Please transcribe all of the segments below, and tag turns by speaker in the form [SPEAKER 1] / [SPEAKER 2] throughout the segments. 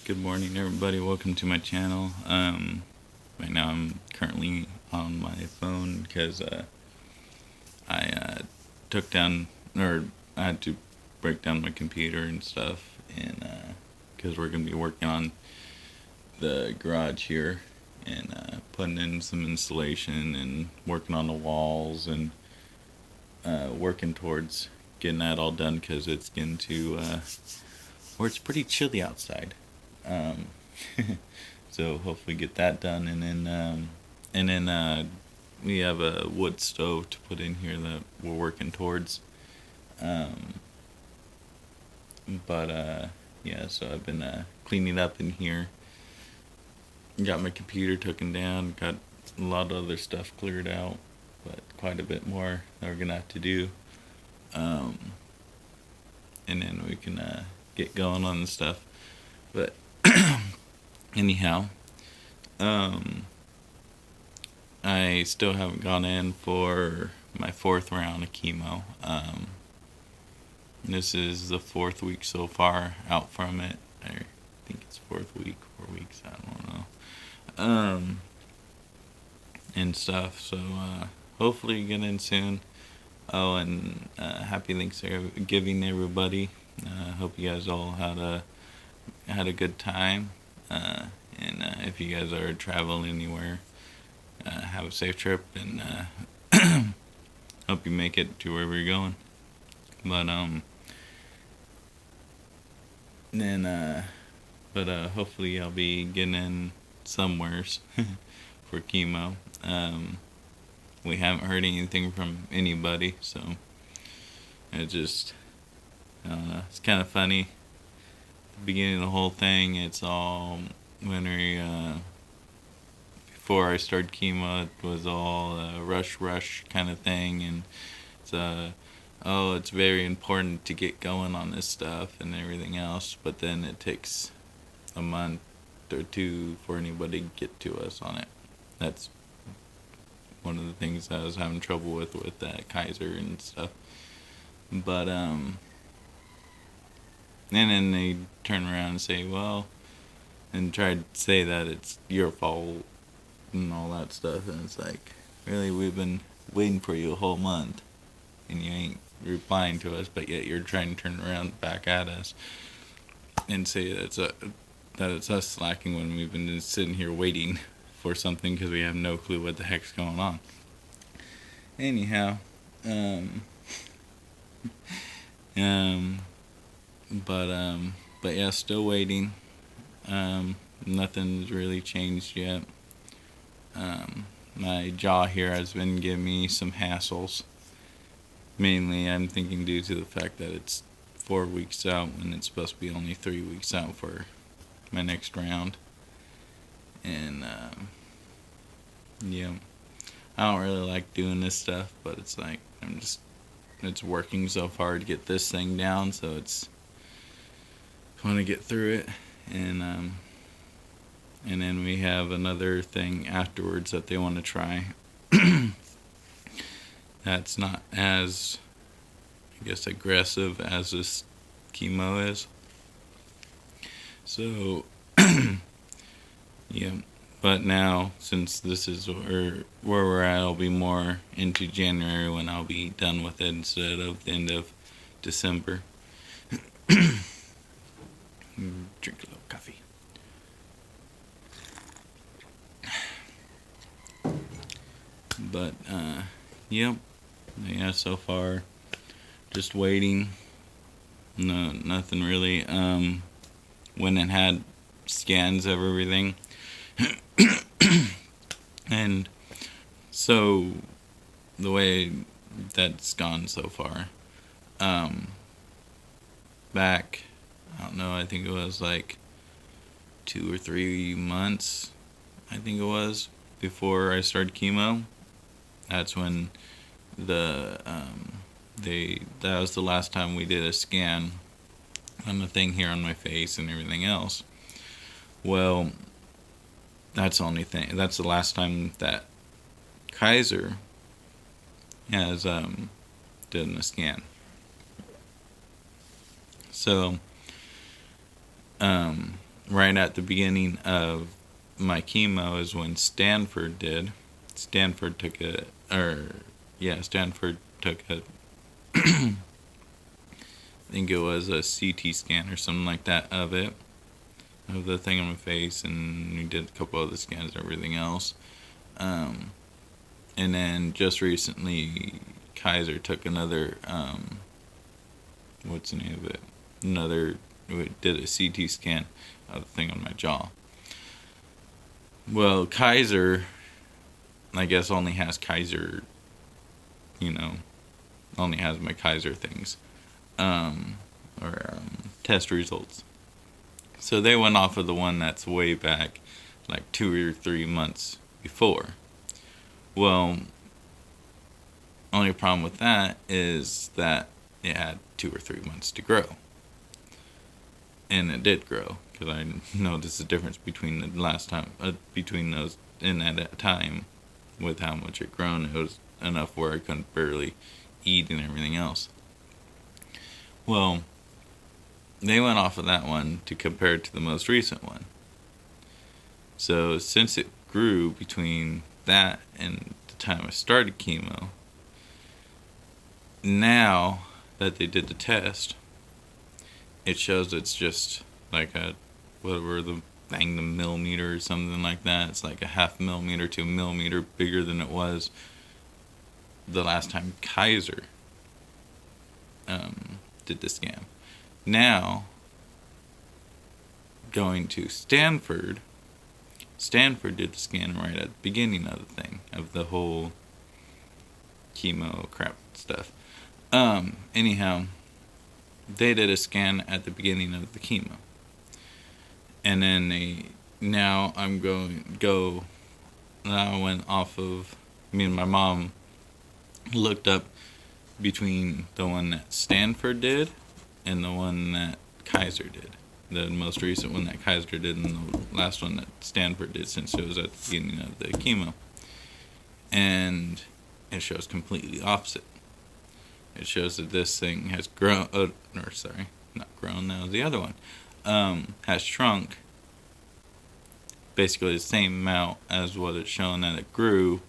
[SPEAKER 1] Good morning, everybody. Welcome to my channel. Right now I'm currently on my phone because I took down, or I had to break down my computer and stuff, and because we're gonna be working on the garage here and putting in some insulation and working on the walls and working towards getting that all done because it's getting to where it's pretty chilly outside. Um, so hopefully get that done, and then we have a wood stove to put in here that we're working towards. Um, but yeah, so I've been cleaning up in here. Got my computer taken down. Got a lot of other stuff cleared out, but quite a bit more that we're gonna have to do. Um, and then we can get going on the stuff. But anyhow, um, I still haven't gone in for my fourth round of chemo. This is the fourth week so far out from it. I think it's fourth week, 4 weeks, I don't know. And stuff. So hopefully get in soon. Oh, and happy Thanksgiving, everybody. Hope you guys all had a good time. And if you guys are traveling anywhere, have a safe trip, and hope you make it to wherever you're going. But then hopefully I'll be getting in somewheres for chemo. We haven't heard anything from anybody, so it just I don't know. It's kind of funny. The beginning of the whole thing, it's all when we before I started chemo, it was all a rush kind of thing, and it's oh, it's very important to get going on this stuff and everything else, but then it takes a month or two for anybody to get to us on it. That's one of the things I was having trouble with that Kaiser and stuff. But and then they turn around and say, well, and try to say that it's your fault and all that stuff, and it's like, really, we've been waiting for you a whole month, and you ain't replying to us, but yet you're trying to turn around back at us and say that it's us slacking when we've been just sitting here waiting for something because we have no clue what the heck's going on. Anyhow, but yeah, still waiting. Nothing's really changed yet. My jaw here has been giving me some hassles. Mainly, I'm thinking due to the fact that it's 4 weeks out when it's supposed to be only 3 weeks out for my next round. And yeah, I don't really like doing this stuff, but it's like it's working so far to get this thing down, so it's want to get through it, and then we have another thing afterwards that they want to try. That's not as, I guess, aggressive as this chemo is. So, yeah. But now, since this is where we're at, I'll be more into January when I'll be done with it instead of the end of December. Drink a little coffee. But, yep. Yeah, so far, just waiting. No, nothing really. Went and had scans of everything. And so, the way that's gone so far, back, I don't know, I think it was like 2 or 3 months, I think it was, before I started chemo. That's when that was the last time we did a scan on the thing here on my face and everything else. Well, that's the last time that Kaiser has done a scan. So right at the beginning of my chemo is when Stanford did. Stanford took a, or yeah, Stanford took a, I think it was a CT scan or something like that of it, of the thing on my face, and we did a couple other scans and everything else. And then just recently, Kaiser took another, what's the name of it? We did a CT scan of the thing on my jaw. Well, Kaiser, I guess, only has Kaiser, only has my Kaiser things, or test results. So they went off of the one that's way back, like 2 or 3 months before. Well, only problem with that is that it had 2 or 3 months to grow. And it did grow, because I noticed the difference between the last time, between those in that time, with how much it grown. It was enough where I couldn't barely eat and everything else. Well, they went off of that one to compare it to the most recent one. So since it grew between that and the time I started chemo, now that they did the test, it shows it's just like a, whatever, the millimeter or something like that. It's like a 0.5 millimeter to 1 millimeter bigger than it was the last time Kaiser did the scan. Now, going to Stanford did the scan right at the beginning of the thing, of the whole chemo crap stuff. Anyhow, they did a scan at the beginning of the chemo. And then now I went off of, me and my mom looked up between the one that Stanford did and the one that Kaiser did. The most recent one that Kaiser did and the last one that Stanford did, since it was at the beginning of the chemo. And it shows completely opposite. It shows that this thing has grown, not grown, that was the other one, has shrunk basically the same amount as what it's shown that it grew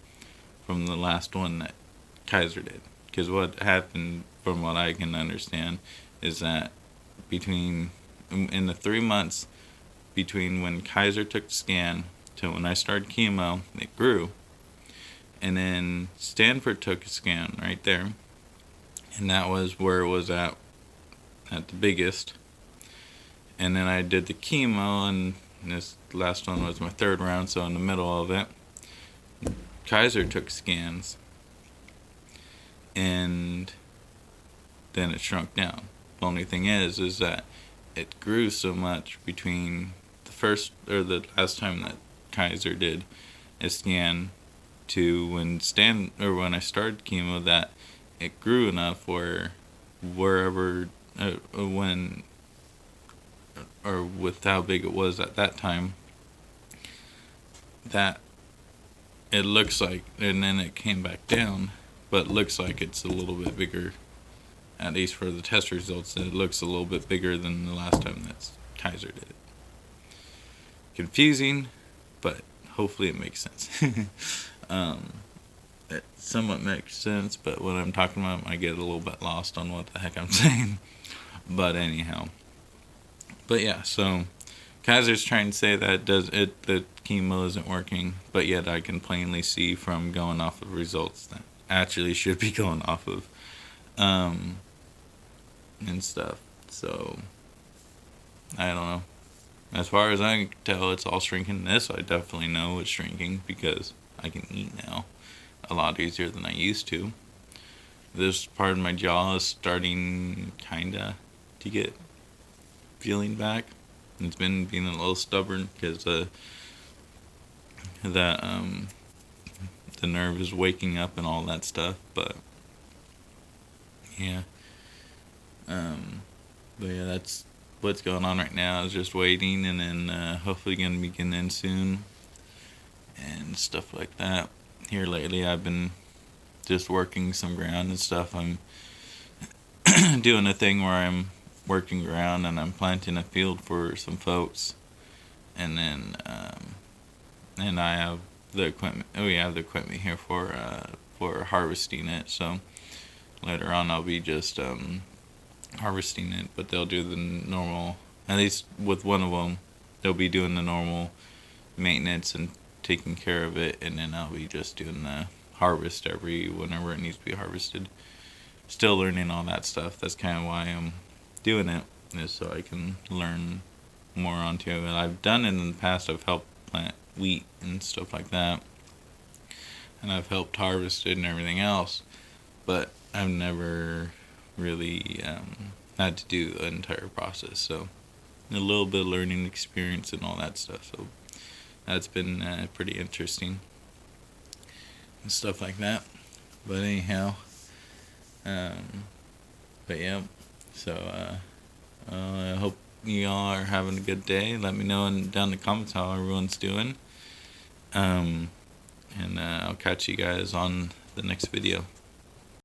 [SPEAKER 1] from the last one that Kaiser did. Because what happened, from what I can understand, is that in the 3 months between when Kaiser took the scan to when I started chemo, it grew. And then Stanford took a scan right there, and that was where it was at the biggest. And then I did the chemo, and this last one was my 3rd round, so in the middle of it, Kaiser took scans, and then it shrunk down. The only thing is that it grew so much between the last time that Kaiser did a scan to when I started chemo, that it grew enough where wherever or with how big it was at that time, that it looks like, and then it came back down, but it looks like it's a little bit bigger, at least for the test results. It looks a little bit bigger than the last time that Kaiser did it. Confusing, but hopefully it makes sense. It somewhat makes sense, but when I'm talking about, I get a little bit lost on what the heck I'm saying. But anyhow, but yeah, so Kaiser's trying to say that the chemo isn't working, but yet I can plainly see from going off of results that actually should be going off of, and stuff. So I don't know. As far as I can tell, it's all shrinking. This I definitely know it's shrinking because I can eat now a lot easier than I used to. This part of my jaw is starting kinda to get feeling back. It's been being a little stubborn because the nerve is waking up and all that stuff. But yeah, that's what's going on right now. Is just waiting, and then hopefully gonna begin in soon and stuff like that. Here lately, I've been just working some ground and stuff. I'm doing a thing where I'm working ground and I'm planting a field for some folks and then and I have the equipment. We have the equipment here for harvesting it. So later on, I'll be just harvesting it, but they'll do the normal. At least with one of them, they'll be doing the normal maintenance and taking care of it, and then I'll be just doing the harvest whenever it needs to be harvested. Still learning all that stuff. That's kind of why I'm doing it, is so I can learn more onto it. I've done it in the past. I've helped plant wheat and stuff like that, and I've helped harvest it and everything else, but I've never really had to do the entire process. So a little bit of learning experience and all that stuff. So that's been pretty interesting and stuff like that. But anyhow, but yeah. So I hope you all are having a good day. Let me know down in the comments how everyone's doing. And I'll catch you guys on the next video.